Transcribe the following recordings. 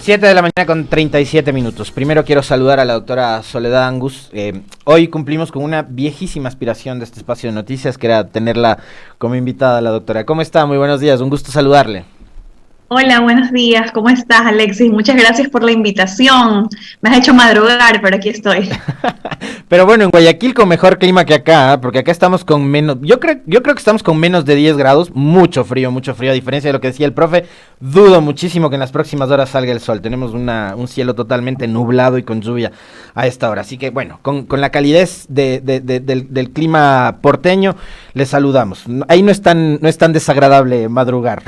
7 de la mañana con 37 minutos. Primero quiero saludar a la doctora Soledad Angus. Hoy cumplimos con una viejísima aspiración de este espacio de noticias, que era tenerla como invitada, la doctora. ¿Cómo está? Muy buenos días, un gusto saludarle. Hola, buenos días. ¿Cómo estás, Alexis? Muchas gracias por la invitación. Me has hecho madrugar, pero aquí estoy. Pero bueno, en Guayaquil con mejor clima que acá, porque acá estamos con menos, yo creo que estamos con menos de 10 grados, mucho frío, a diferencia de lo que decía el profe. Dudo muchísimo que en las próximas horas salga el sol. Tenemos un cielo totalmente nublado y con lluvia a esta hora. Así que bueno, con la calidez del clima porteño, les saludamos. Ahí no es tan desagradable madrugar.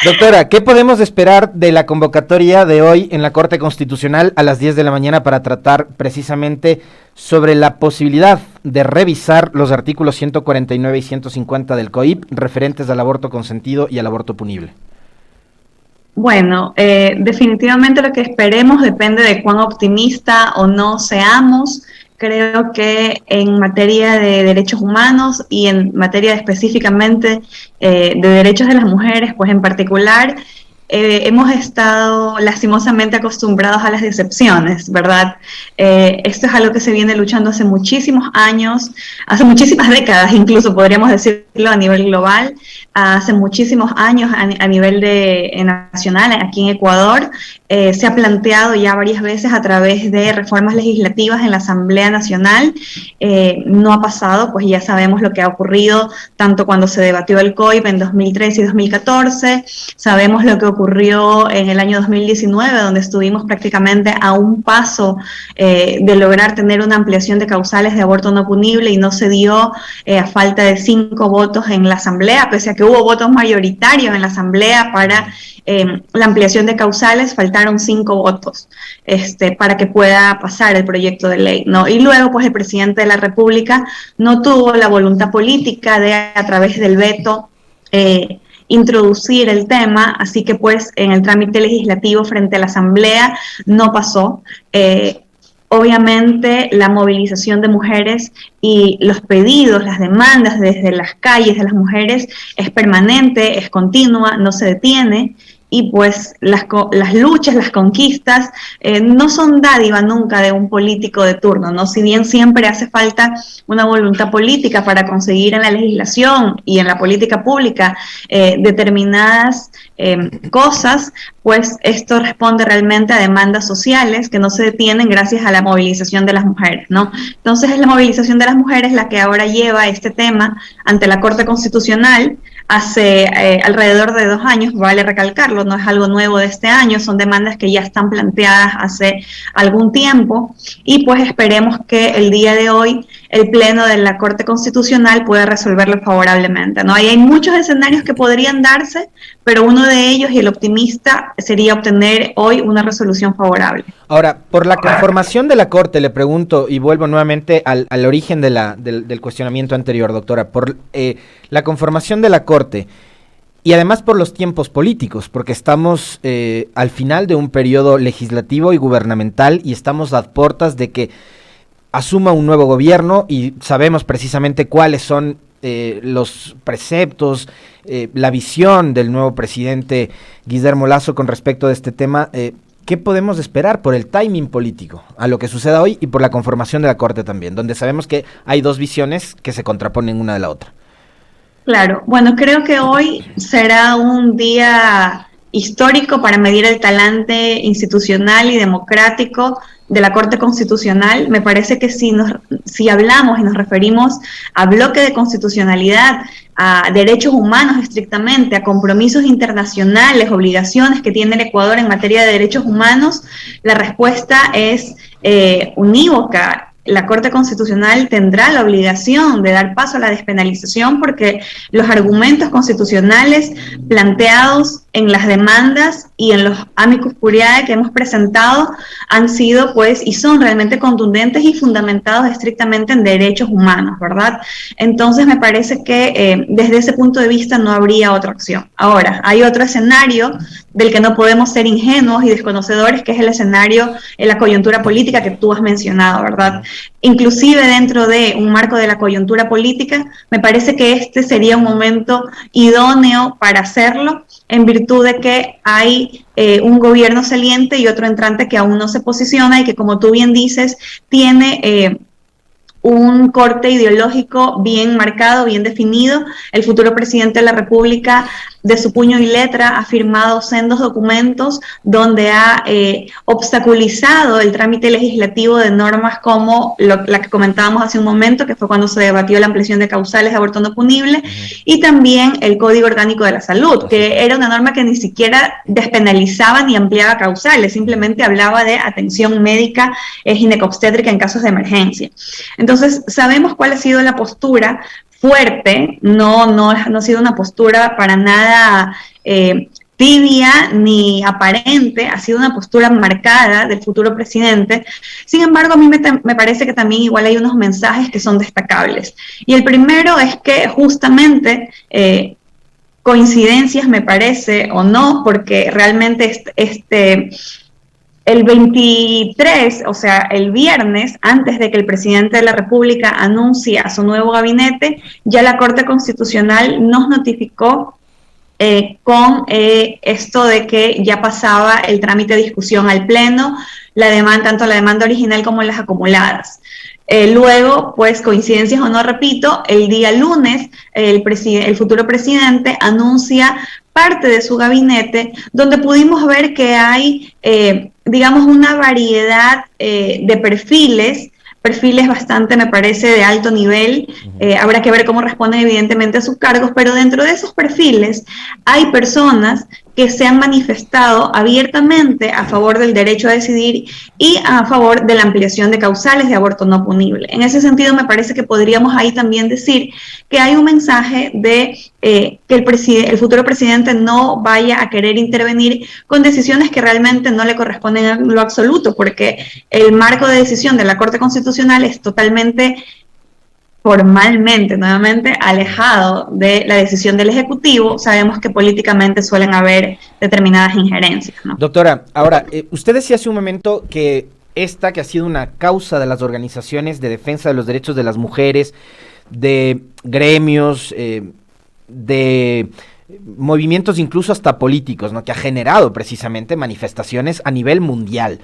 Doctora, ¿qué podemos esperar de la convocatoria de hoy en la Corte Constitucional a las 10 de la mañana para tratar precisamente sobre la posibilidad de revisar los artículos 149 y 150 del COIP referentes al aborto consentido y al aborto punible? Bueno, definitivamente lo que esperemos depende de cuán optimista o no seamos. Creo que en materia de derechos humanos y en materia específicamente de derechos de las mujeres, pues en particular, hemos estado lastimosamente acostumbrados a las decepciones, ¿verdad? Esto es algo que se viene luchando hace muchísimos años, hace muchísimas décadas, incluso podríamos decirlo a nivel global, hace muchísimos años a nivel nacional, aquí en Ecuador. Se ha planteado ya varias veces a través de reformas legislativas en la Asamblea Nacional. No ha pasado, pues ya sabemos lo que ha ocurrido, tanto cuando se debatió el COIP en 2013 y 2014, sabemos lo que ocurrió en el año 2019, donde estuvimos prácticamente a un paso de lograr tener una ampliación de causales de aborto no punible y no se dio a falta de 5 votos en la Asamblea, pese a que hubo votos mayoritarios en la Asamblea para la ampliación de causales, faltaron 5 votos para que pueda pasar el proyecto de ley, ¿no? Y luego, pues, el presidente de la República no tuvo la voluntad política de, a través del veto, introducir el tema, así que pues en el trámite legislativo frente a la Asamblea no pasó. Obviamente la movilización de mujeres y los pedidos, las demandas desde las calles de las mujeres es permanente, es continua, no se detiene. Y pues las luchas, las conquistas no son dádiva nunca de un político de turno, ¿no? Si bien siempre hace falta una voluntad política para conseguir en la legislación y en la política pública determinadas cosas, pues esto responde realmente a demandas sociales que no se detienen gracias a la movilización de las mujeres, ¿no? Entonces es la movilización de las mujeres la que ahora lleva este tema ante la Corte Constitucional. Hace alrededor de 2 años, vale recalcarlo, no es algo nuevo de este año, son demandas que ya están planteadas hace algún tiempo y pues esperemos que el día de hoy el Pleno de la Corte Constitucional pueda resolverlo favorablemente, ¿no? Ahí hay muchos escenarios que podrían darse, pero uno de ellos y el optimista sería obtener hoy una resolución favorable. Ahora, por la conformación de la Corte, le pregunto, y vuelvo nuevamente al origen del cuestionamiento anterior, doctora, por la conformación de la Corte y además por los tiempos políticos, porque estamos al final de un periodo legislativo y gubernamental y estamos a puertas de que asuma un nuevo gobierno y sabemos precisamente cuáles son los preceptos, la visión del nuevo presidente Guillermo Lasso con respecto a este tema. ¿Qué podemos esperar por el timing político a lo que suceda hoy y por la conformación de la Corte también, donde sabemos que hay 2 visiones que se contraponen una de la otra? Claro, bueno, creo que hoy será un día histórico para medir el talante institucional y democrático de la Corte Constitucional. Me parece que si hablamos y nos referimos a bloque de constitucionalidad, a derechos humanos estrictamente, a compromisos internacionales, obligaciones que tiene el Ecuador en materia de derechos humanos, la respuesta es unívoca. La Corte Constitucional tendrá la obligación de dar paso a la despenalización porque los argumentos constitucionales planteados en las demandas y en los amicus curiae que hemos presentado han sido, pues, y son realmente contundentes y fundamentados estrictamente en derechos humanos, ¿verdad? Entonces me parece que desde ese punto de vista no habría otra opción. Ahora, hay otro escenario del que no podemos ser ingenuos y desconocedores, que es el escenario en la coyuntura política que tú has mencionado, ¿verdad? Inclusive dentro de un marco de la coyuntura política, me parece que este sería un momento idóneo para hacerlo, en virtud de que hay un gobierno saliente y otro entrante que aún no se posiciona y que, como tú bien dices, tiene un corte ideológico bien marcado, bien definido. El futuro presidente de la República, de su puño y letra, ha firmado sendos documentos donde ha obstaculizado el trámite legislativo de normas como la que comentábamos hace un momento, que fue cuando se debatió la ampliación de causales de aborto no punible, y también el Código Orgánico de la Salud, que era una norma que ni siquiera despenalizaba ni ampliaba causales, simplemente hablaba de atención médica ginecobstétrica en casos de emergencia. Entonces, sabemos cuál ha sido la postura fuerte, no ha sido una postura para nada tibia ni aparente, ha sido una postura marcada del futuro presidente. Sin embargo, a mí me parece que también igual hay unos mensajes que son destacables. Y el primero es que justamente coincidencias, me parece, o no, porque realmente el 23, o sea, el viernes, antes de que el presidente de la República anuncie a su nuevo gabinete, ya la Corte Constitucional nos notificó con esto de que ya pasaba el trámite de discusión al Pleno, tanto la demanda original como las acumuladas. Luego, pues coincidencias o no, repito, el día lunes el futuro presidente anuncia parte de su gabinete, donde pudimos ver que hay, digamos, una variedad de perfiles bastante, me parece, de alto nivel. Habrá que ver cómo responden evidentemente a sus cargos, pero dentro de esos perfiles hay personas que se han manifestado abiertamente a favor del derecho a decidir y a favor de la ampliación de causales de aborto no punible. En ese sentido, me parece que podríamos ahí también decir que hay un mensaje de que el futuro presidente no vaya a querer intervenir con decisiones que realmente no le corresponden en lo absoluto, porque el marco de decisión de la Corte Constitucional es totalmente formalmente, nuevamente, alejado de la decisión del Ejecutivo. Sabemos que políticamente suelen haber determinadas injerencias, ¿no? Doctora, ahora, usted decía hace un momento que que ha sido una causa de las organizaciones de defensa de los derechos de las mujeres, de gremios, de movimientos incluso hasta políticos, ¿no?, que ha generado precisamente manifestaciones a nivel mundial.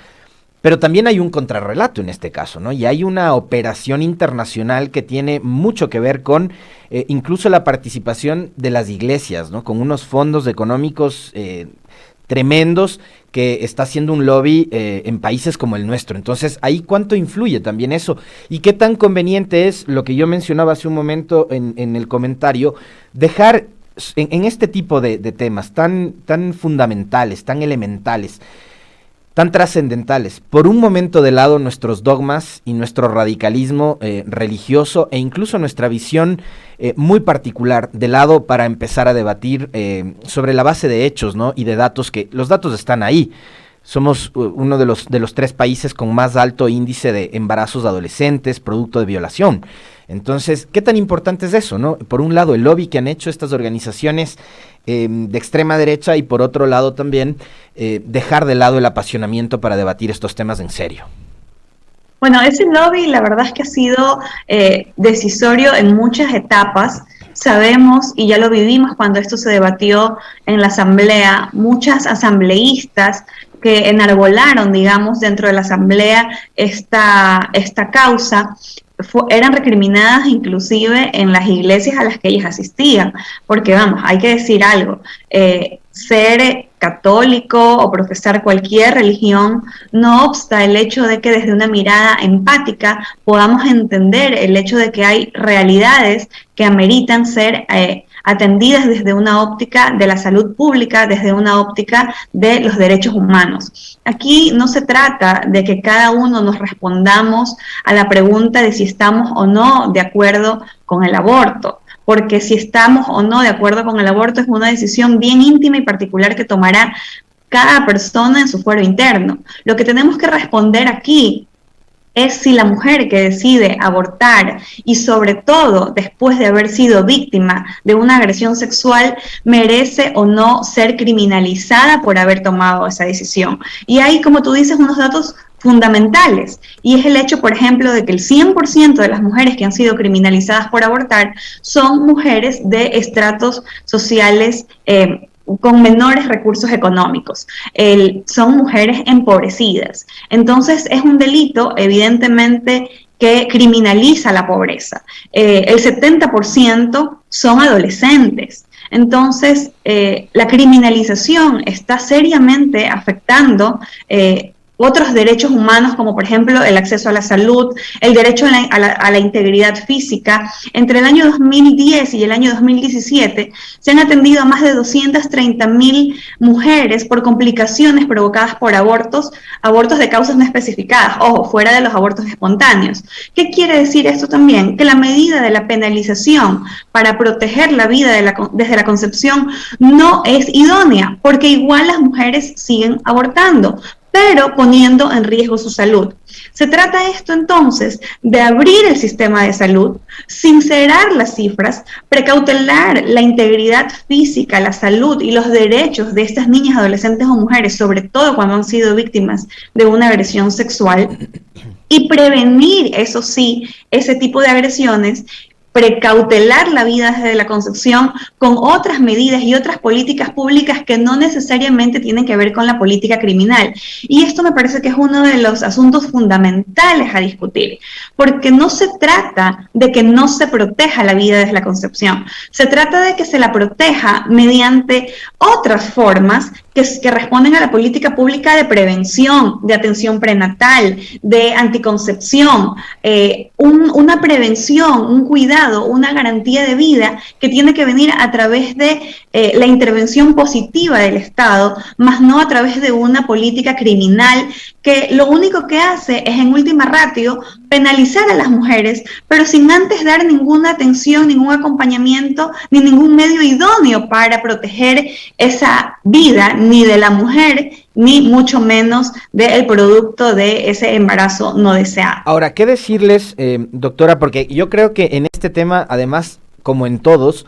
Pero también hay un contrarrelato en este caso, ¿no? Y hay una operación internacional que tiene mucho que ver con incluso la participación de las iglesias, ¿no? Con unos fondos económicos tremendos que está haciendo un lobby en países como el nuestro. Entonces, ¿ahí cuánto influye también eso? ¿Y qué tan conveniente es lo que yo mencionaba hace un momento en el comentario, dejar en este tipo de temas tan fundamentales, tan elementales, tan trascendentales, por un momento de lado nuestros dogmas y nuestro radicalismo religioso e incluso nuestra visión muy particular de lado para empezar a debatir sobre la base de hechos, ¿no?, y de datos, que los datos están ahí? Somos uno de los 3 países con más alto índice de embarazos adolescentes producto de violación. Entonces, ¿qué tan importante es eso, no? Por un lado, el lobby que han hecho estas organizaciones de extrema derecha, y por otro lado también dejar de lado el apasionamiento para debatir estos temas en serio. Bueno, ese lobby la verdad es que ha sido decisorio en muchas etapas. Sabemos, y ya lo vivimos cuando esto se debatió en la asamblea, muchas asambleístas que enarbolaron, digamos, dentro de la asamblea esta causa, eran recriminadas inclusive en las iglesias a las que ellas asistían, porque vamos, hay que decir algo, ser católico o profesar cualquier religión no obsta el hecho de que desde una mirada empática podamos entender el hecho de que hay realidades que ameritan ser atendidas desde una óptica de la salud pública, desde una óptica de los derechos humanos. Aquí no se trata de que cada uno nos respondamos a la pregunta de si estamos o no de acuerdo con el aborto, porque si estamos o no de acuerdo con el aborto es una decisión bien íntima y particular que tomará cada persona en su fuero interno. Lo que tenemos que responder aquí es si la mujer que decide abortar, y sobre todo después de haber sido víctima de una agresión sexual, merece o no ser criminalizada por haber tomado esa decisión. Y hay, como tú dices, unos datos fundamentales, y es el hecho, por ejemplo, de que el 100% de las mujeres que han sido criminalizadas por abortar son mujeres de estratos sociales con menores recursos económicos, son mujeres empobrecidas. Entonces es un delito evidentemente que criminaliza la pobreza. El 70% son adolescentes. Entonces, la criminalización está seriamente afectando otros derechos humanos, como por ejemplo el acceso a la salud, el derecho a la integridad física. Entre el año 2010 y el año 2017 se han atendido a más de 230.000 mujeres por complicaciones provocadas por abortos de causas no especificadas, ojo, fuera de los abortos espontáneos. ¿Qué quiere decir esto también? Que la medida de la penalización para proteger la vida desde la concepción no es idónea, porque igual las mujeres siguen abortando, pero poniendo en riesgo su salud. Se trata esto entonces de abrir el sistema de salud, sincerar las cifras, precautelar la integridad física, la salud y los derechos de estas niñas, adolescentes o mujeres, sobre todo cuando han sido víctimas de una agresión sexual, y prevenir, eso sí, ese tipo de agresiones, precautelar la vida desde la concepción con otras medidas y otras políticas públicas que no necesariamente tienen que ver con la política criminal. Y esto me parece que es uno de los asuntos fundamentales a discutir, porque no se trata de que no se proteja la vida desde la concepción, se trata de que se la proteja mediante otras formas que responden a la política pública de prevención, de atención prenatal, de anticoncepción, una prevención, un cuidado, una garantía de vida que tiene que venir a través de la intervención positiva del Estado, más no a través de una política criminal que lo único que hace es, en última ratio, penalizar a las mujeres, pero sin antes dar ninguna atención, ningún acompañamiento, ni ningún medio idóneo para proteger esa vida, ni de la mujer, ni mucho menos del producto de ese embarazo no deseado. Ahora, ¿qué decirles, doctora? Porque yo creo que en este tema, además, como en todos,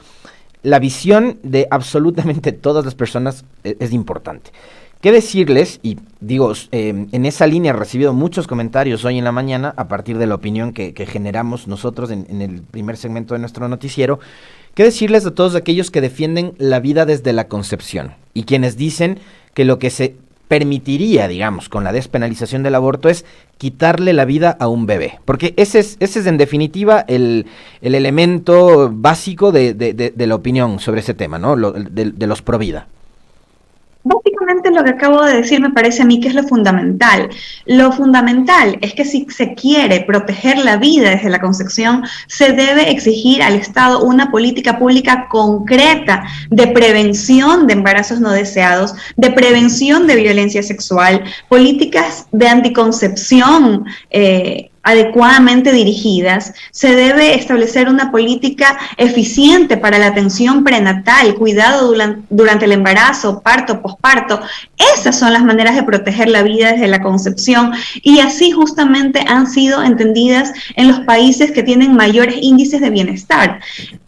la visión de absolutamente todas las personas es importante. ¿Qué decirles? Y digo, en esa línea he recibido muchos comentarios hoy en la mañana a partir de la opinión que generamos nosotros en el primer segmento de nuestro noticiero. ¿Qué decirles a todos aquellos que defienden la vida desde la concepción y quienes dicen que lo que se permitiría, digamos, con la despenalización del aborto es quitarle la vida a un bebé? Porque ese es en definitiva el elemento básico de la opinión sobre ese tema, ¿no? De los pro vida. Básicamente lo que acabo de decir me parece a mí que es lo fundamental. Lo fundamental es que si se quiere proteger la vida desde la concepción, se debe exigir al Estado una política pública concreta de prevención de embarazos no deseados, de prevención de violencia sexual, políticas de anticoncepción adecuadamente dirigidas. Se debe establecer una política eficiente para la atención prenatal, cuidado durante el embarazo, parto, posparto. Esas son las maneras de proteger la vida desde la concepción, y así justamente han sido entendidas en los países que tienen mayores índices de bienestar.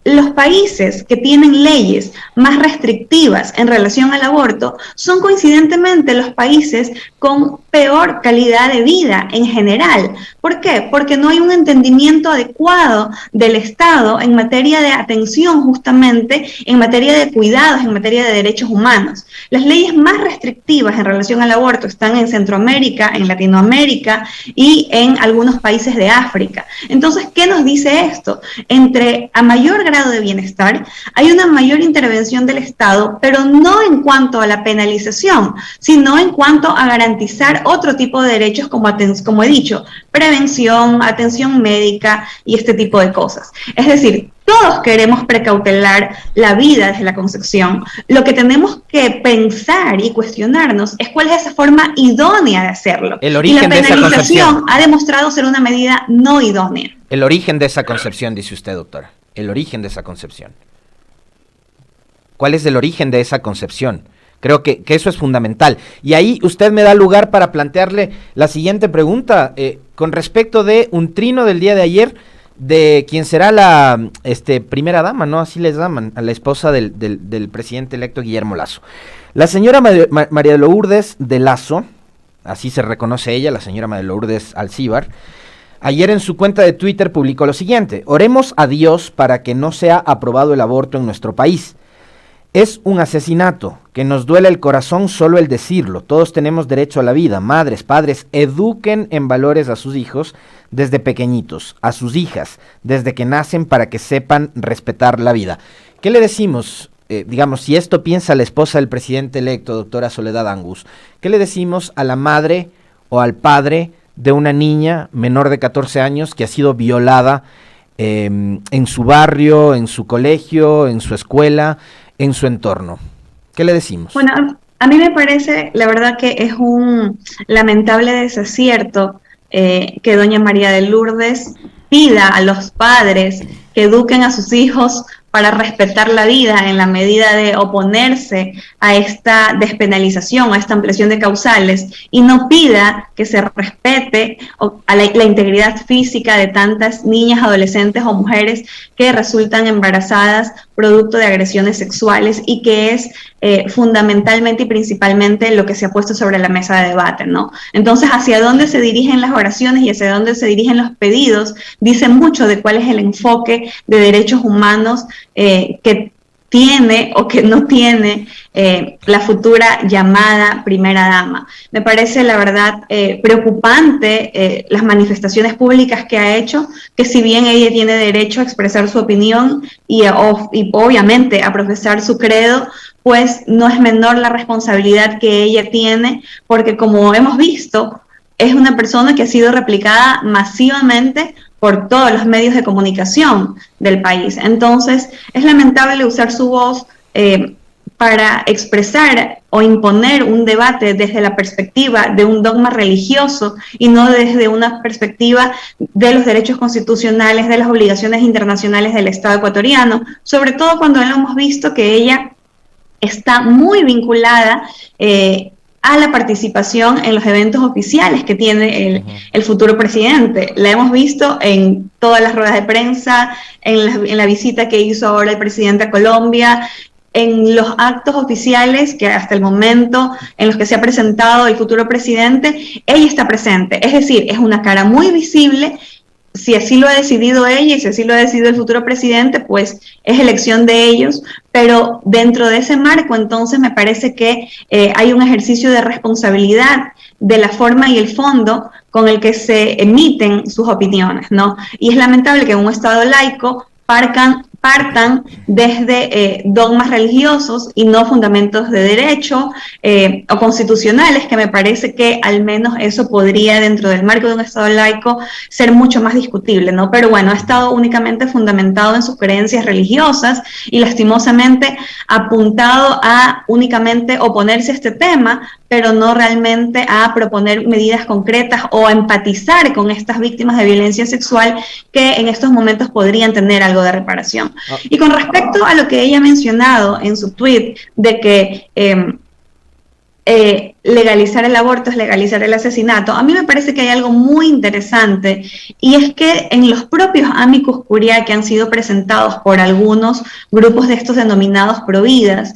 Los países que tienen leyes más restrictivas en relación al aborto son coincidentemente los países con peor calidad de vida en general. ¿Por qué? Porque no hay un entendimiento adecuado del Estado en materia de atención, justamente en materia de cuidados, en materia de derechos humanos. Las leyes más restrictivas en relación al aborto están en Centroamérica, en Latinoamérica y en algunos países de África. Entonces, ¿qué nos dice esto? Entre a mayor grado de bienestar hay una mayor intervención del Estado, pero no en cuanto a la penalización, sino en cuanto a garantizar otro tipo de derechos como he dicho, prevención, atención médica y este tipo de cosas. Es decir, todos queremos precautelar la vida desde la concepción. Lo que tenemos que pensar y cuestionarnos es cuál es esa forma idónea de hacerlo. El origen y la de esa penalización ha demostrado ser una medida no idónea. El origen de esa concepción, dice usted, doctora. El origen de esa concepción. ¿Cuál es el origen de esa concepción? Creo que eso es fundamental. Y ahí usted me da lugar para plantearle la siguiente pregunta, con respecto de un trino del día de ayer de quien será la primera dama, ¿no? Así les llaman, a la esposa del presidente electo Guillermo Lasso. La señora María Lourdes de Lasso, así se reconoce ella, la señora María Lourdes Alcíbar, ayer en su cuenta de Twitter publicó lo siguiente: oremos a Dios para que no sea aprobado el aborto en nuestro país. Es un asesinato, que nos duele el corazón solo el decirlo. Todos tenemos derecho a la vida. Madres, padres, eduquen en valores a sus hijos desde pequeñitos, a sus hijas, desde que nacen para que sepan respetar la vida. ¿Qué le decimos? Digamos, si esto piensa la esposa del presidente electo, doctora Soledad Angus, ¿qué le decimos a la madre o al padre de una niña menor de 14 años que ha sido violada en su barrio, en su colegio, en su escuela, en su entorno? ¿Qué le decimos? Bueno, a mí me parece, la verdad, que es un lamentable desacierto que doña María de Lourdes pida a los padres que eduquen a sus hijos para respetar la vida en la medida de oponerse a esta despenalización, a esta ampliación de causales, y no pida que se respete a la integridad física de tantas niñas, adolescentes o mujeres que resultan embarazadas producto de agresiones sexuales, y que es fundamentalmente y principalmente lo que se ha puesto sobre la mesa de debate, ¿no? Entonces, hacia dónde se dirigen las oraciones y hacia dónde se dirigen los pedidos dice mucho de cuál es el enfoque de derechos humanos que tiene o que no tiene la futura llamada primera dama. Me parece, la verdad, preocupante las manifestaciones públicas que ha hecho, que si bien ella tiene derecho a expresar su opinión y obviamente a profesar su credo, pues no es menor la responsabilidad que ella tiene, porque como hemos visto, es una persona que ha sido replicada masivamente por todos los medios de comunicación del país. Entonces, es lamentable usar su voz para expresar o imponer un debate desde la perspectiva de un dogma religioso y no desde una perspectiva de los derechos constitucionales, de las obligaciones internacionales del Estado ecuatoriano, sobre todo cuando hemos visto que ella está muy vinculada a la participación en los eventos oficiales que tiene el futuro presidente. La hemos visto en todas las ruedas de prensa, en la visita que hizo ahora el presidente a Colombia, en los actos oficiales que hasta el momento en los que se ha presentado el futuro presidente, ella está presente. Es decir, es una cara muy visible. Si así lo ha decidido ella y si así lo ha decidido el futuro presidente, pues es elección de ellos, pero dentro de ese marco entonces me parece que hay un ejercicio de responsabilidad de la forma y el fondo con el que se emiten sus opiniones, ¿no? Y es lamentable que en un Estado laico partan desde dogmas religiosos y no fundamentos de derecho o constitucionales, que me parece que al menos eso podría, dentro del marco de un Estado laico, ser mucho más discutible, ¿no? Pero bueno, ha estado únicamente fundamentado en sus creencias religiosas y lastimosamente apuntado a únicamente oponerse a este tema, pero no realmente a proponer medidas concretas o a empatizar con estas víctimas de violencia sexual que en estos momentos podrían tener algo de reparación. Y con respecto a lo que ella ha mencionado en su tweet de que legalizar el aborto es legalizar el asesinato, a mí me parece que hay algo muy interesante, y es que en los propios amicus curiae que han sido presentados por algunos grupos de estos denominados providas,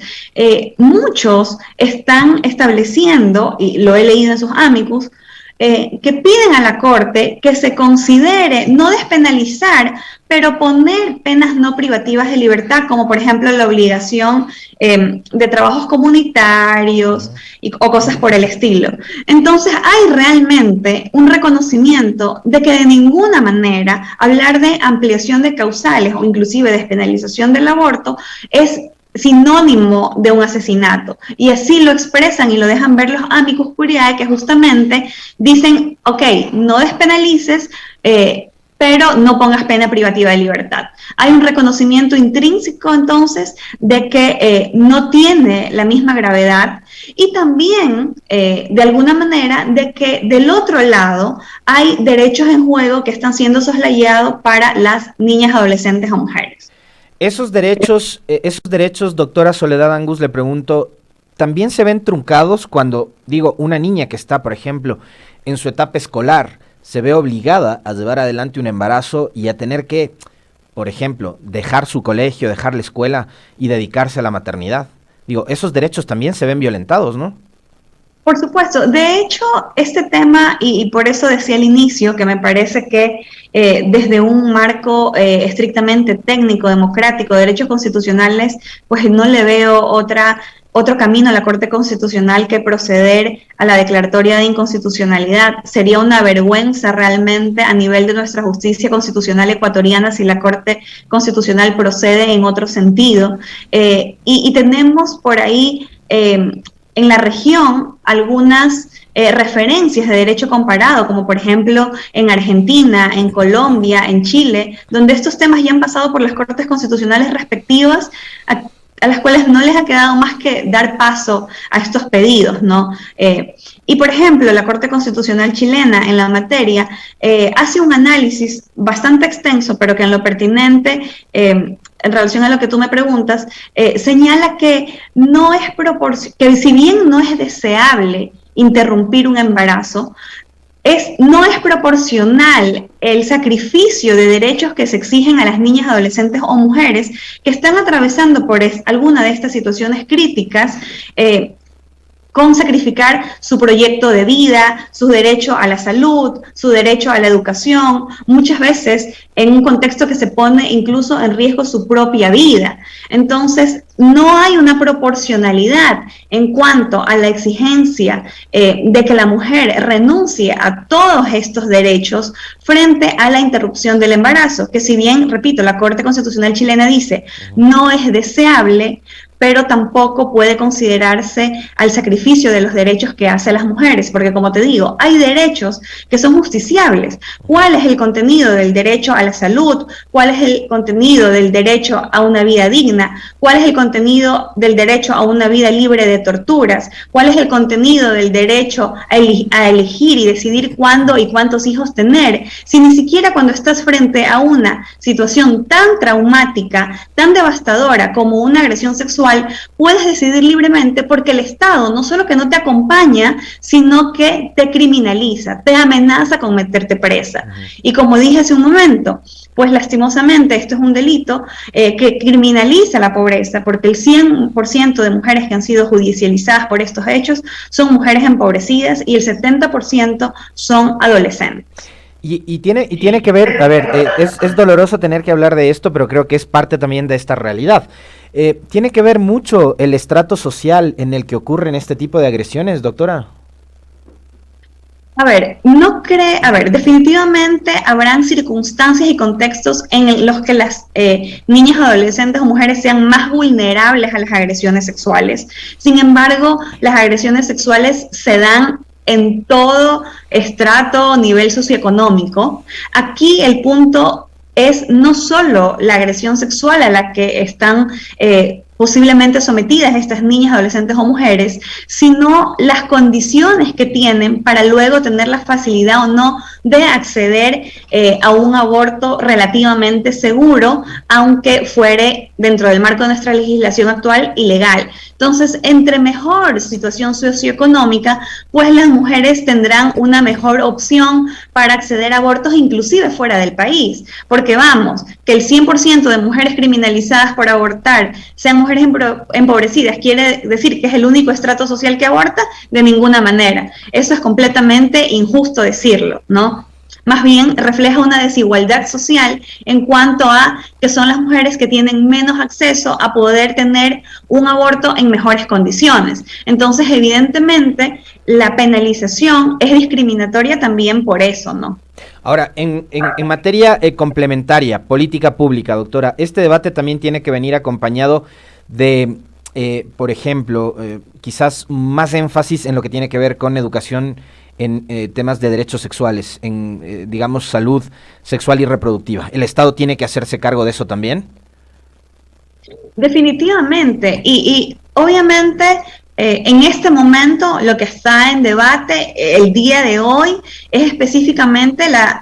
muchos están estableciendo, y lo he leído en sus amicus, que piden a la Corte que se considere no despenalizar, pero poner penas no privativas de libertad, como por ejemplo la obligación de trabajos comunitarios o cosas por el estilo. Entonces hay realmente un reconocimiento de que de ninguna manera hablar de ampliación de causales o inclusive despenalización del aborto es sinónimo de un asesinato, y así lo expresan y lo dejan ver los amicus curiae, que justamente dicen, ok, no despenalices, pero no pongas pena privativa de libertad. Hay un reconocimiento intrínseco entonces de que no tiene la misma gravedad, y también de alguna manera de que del otro lado hay derechos en juego que están siendo soslayados para las niñas, adolescentes o mujeres. Esos derechos, doctora Soledad Angus, le pregunto, ¿también se ven truncados cuando, digo, una niña que está, por ejemplo, en su etapa escolar, se ve obligada a llevar adelante un embarazo y a tener que, por ejemplo, dejar su colegio, dejar la escuela y dedicarse a la maternidad? Digo, esos derechos también se ven violentados, ¿no? Por supuesto, de hecho, este tema, y por eso decía al inicio que me parece que desde un marco estrictamente técnico, democrático, de derechos constitucionales, pues no le veo otro camino a la Corte Constitucional que proceder a la declaratoria de inconstitucionalidad. Sería una vergüenza realmente a nivel de nuestra justicia constitucional ecuatoriana si la Corte Constitucional procede en otro sentido. Y tenemos por ahí en la región algunas referencias de derecho comparado, como por ejemplo en Argentina, en Colombia, en Chile, donde estos temas ya han pasado por las cortes constitucionales respectivas, a las cuales no les ha quedado más que dar paso a estos pedidos, ¿no? Y por ejemplo, la Corte Constitucional chilena en la materia hace un análisis bastante extenso, pero que en lo pertinente en relación a lo que tú me preguntas, señala que no es que si bien no es deseable interrumpir un embarazo, no es proporcional el sacrificio de derechos que se exigen a las niñas, adolescentes o mujeres que están atravesando por alguna de estas situaciones críticas, con sacrificar su proyecto de vida, su derecho a la salud, su derecho a la educación, muchas veces en un contexto que se pone incluso en riesgo su propia vida. Entonces, no hay una proporcionalidad en cuanto a la exigencia de que la mujer renuncie a todos estos derechos frente a la interrupción del embarazo, que si bien, repito, la Corte Constitucional chilena dice no es deseable, pero tampoco puede considerarse al sacrificio de los derechos que hace las mujeres, porque como te digo, hay derechos que son justiciables. ¿Cuál es el contenido del derecho a la salud? ¿Cuál es el contenido del derecho a una vida digna? ¿Cuál es el contenido del derecho a una vida libre de torturas? ¿Cuál es el contenido del derecho a elegir y decidir cuándo y cuántos hijos tener? Si ni siquiera cuando estás frente a una situación tan traumática, tan devastadora como una agresión sexual, puedes decidir libremente, porque el Estado no solo que no te acompaña, sino que te criminaliza, te amenaza con meterte presa. Y como dije hace un momento, pues lastimosamente esto es un delito que criminaliza la pobreza, porque el 100% de mujeres que han sido judicializadas por estos hechos son mujeres empobrecidas y el 70% son adolescentes. Y tiene que ver, a ver, es doloroso tener que hablar de esto, pero creo que es parte también de esta realidad. ¿Tiene que ver mucho el estrato social en el que ocurren este tipo de agresiones, doctora? A ver, definitivamente habrán circunstancias y contextos en los que las niñas, adolescentes o mujeres sean más vulnerables a las agresiones sexuales. Sin embargo, las agresiones sexuales se dan en todo estrato, nivel socioeconómico. Aquí el punto es no solo la agresión sexual a la que están posiblemente sometidas estas niñas, adolescentes o mujeres, sino las condiciones que tienen para luego tener la facilidad o no de acceder a un aborto relativamente seguro, aunque fuere dentro del marco de nuestra legislación actual ilegal. Entonces, entre mejor situación socioeconómica, pues las mujeres tendrán una mejor opción para acceder a abortos, inclusive fuera del país. Porque vamos, que el 100% de mujeres criminalizadas por abortar sean mujeres empobrecidas, ¿quiere decir que es el único estrato social que aborta? De ninguna manera. Eso es completamente injusto decirlo, ¿no? Más bien refleja una desigualdad social en cuanto a que son las mujeres que tienen menos acceso a poder tener un aborto en mejores condiciones. Entonces, evidentemente, la penalización es discriminatoria también por eso, ¿no? Ahora, en materia complementaria, política pública, doctora, este debate también tiene que venir acompañado de, por ejemplo, quizás más énfasis en lo que tiene que ver con educación en temas de derechos sexuales, en, digamos, salud sexual y reproductiva. ¿El Estado tiene que hacerse cargo de eso también? Definitivamente, y obviamente en este momento lo que está en debate el día de hoy es específicamente la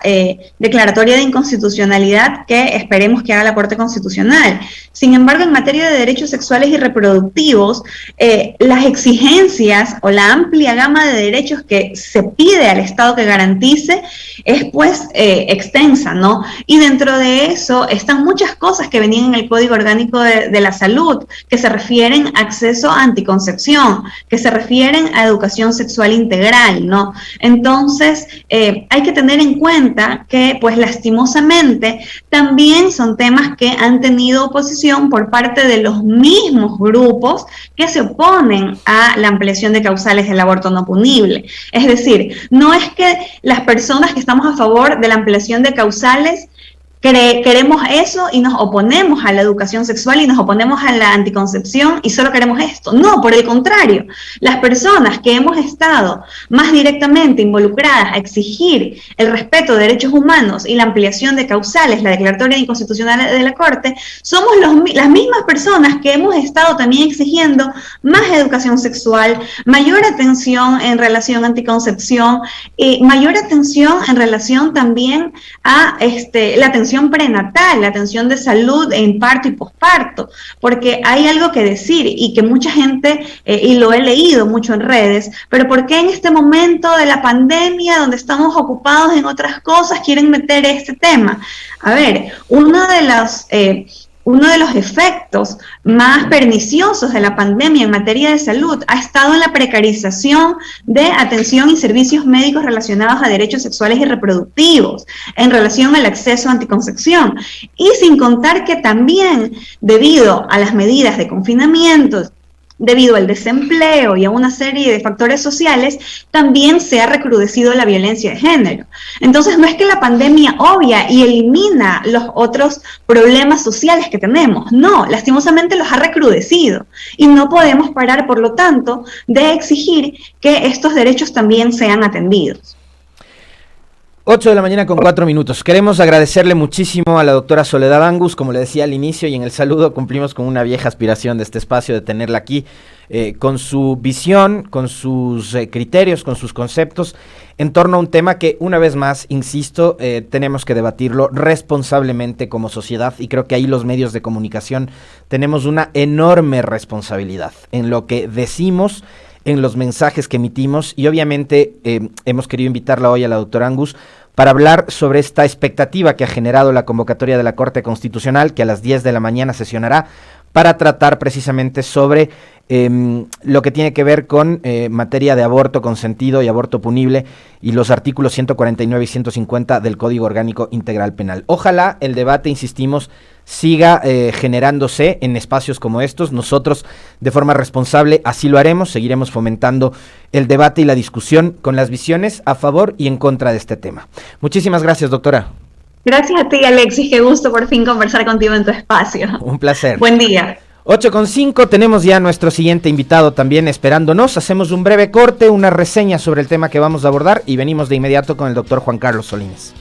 declaratoria de inconstitucionalidad que esperemos que haga la Corte Constitucional. Sin embargo, en materia de derechos sexuales y reproductivos, las exigencias o la amplia gama de derechos que se pide al Estado que garantice es pues extensa, ¿no? Y dentro de eso están muchas cosas que venían en el Código Orgánico de la Salud que se refieren a acceso a anticoncepción, concepción, que se refieren a educación sexual integral, ¿no? Entonces, hay que tener en cuenta que, pues lastimosamente, también son temas que han tenido oposición por parte de los mismos grupos que se oponen a la ampliación de causales del aborto no punible. Es decir, no es que las personas que estamos a favor de la ampliación de causales queremos eso y nos oponemos a la educación sexual y nos oponemos a la anticoncepción y solo queremos esto. No, por el contrario, las personas que hemos estado más directamente involucradas a exigir el respeto de derechos humanos y la ampliación de causales, la declaratoria inconstitucional de la Corte, somos las mismas personas que hemos estado también exigiendo más educación sexual, mayor atención en relación a anticoncepción, mayor atención en relación también a la atención prenatal, la atención de salud en parto y posparto, porque hay algo que decir y que mucha gente, y lo he leído mucho en redes, pero ¿por qué en este momento de la pandemia, donde estamos ocupados en otras cosas, quieren meter este tema? A ver, uno de los efectos más perniciosos de la pandemia en materia de salud ha estado en la precarización de atención y servicios médicos relacionados a derechos sexuales y reproductivos, en relación al acceso a anticoncepción. Y sin contar que también, debido a las medidas de confinamiento, debido al desempleo y a una serie de factores sociales, también se ha recrudecido la violencia de género. Entonces, no es que la pandemia obvia y elimina los otros problemas sociales que tenemos, no, lastimosamente los ha recrudecido y no podemos parar, por lo tanto, de exigir que estos derechos también sean atendidos. 8 de la mañana con 4 minutos. Queremos agradecerle muchísimo a la doctora Soledad Angus, como le decía al inicio y en el saludo, cumplimos con una vieja aspiración de este espacio de tenerla aquí, con su visión, con sus criterios, con sus conceptos, en torno a un tema que, una vez más, insisto, tenemos que debatirlo responsablemente como sociedad, y creo que ahí los medios de comunicación tenemos una enorme responsabilidad en lo que decimos, en los mensajes que emitimos, y obviamente hemos querido invitarla hoy a la doctora Angus para hablar sobre esta expectativa que ha generado la convocatoria de la Corte Constitucional, que a las 10 de la mañana sesionará, para tratar precisamente sobre lo que tiene que ver con materia de aborto consentido y aborto punible y los artículos 149 y 150 del Código Orgánico Integral Penal. Ojalá el debate, insistimos, siga generándose en espacios como estos. Nosotros, de forma responsable, así lo haremos. Seguiremos fomentando el debate y la discusión con las visiones a favor y en contra de este tema. Muchísimas gracias, doctora. Gracias a ti, Alexis. Qué gusto por fin conversar contigo en tu espacio. Un placer. Buen día. 8:05, tenemos ya nuestro siguiente invitado también esperándonos. Hacemos un breve corte, una reseña sobre el tema que vamos a abordar y venimos de inmediato con el doctor Juan Carlos Solínez.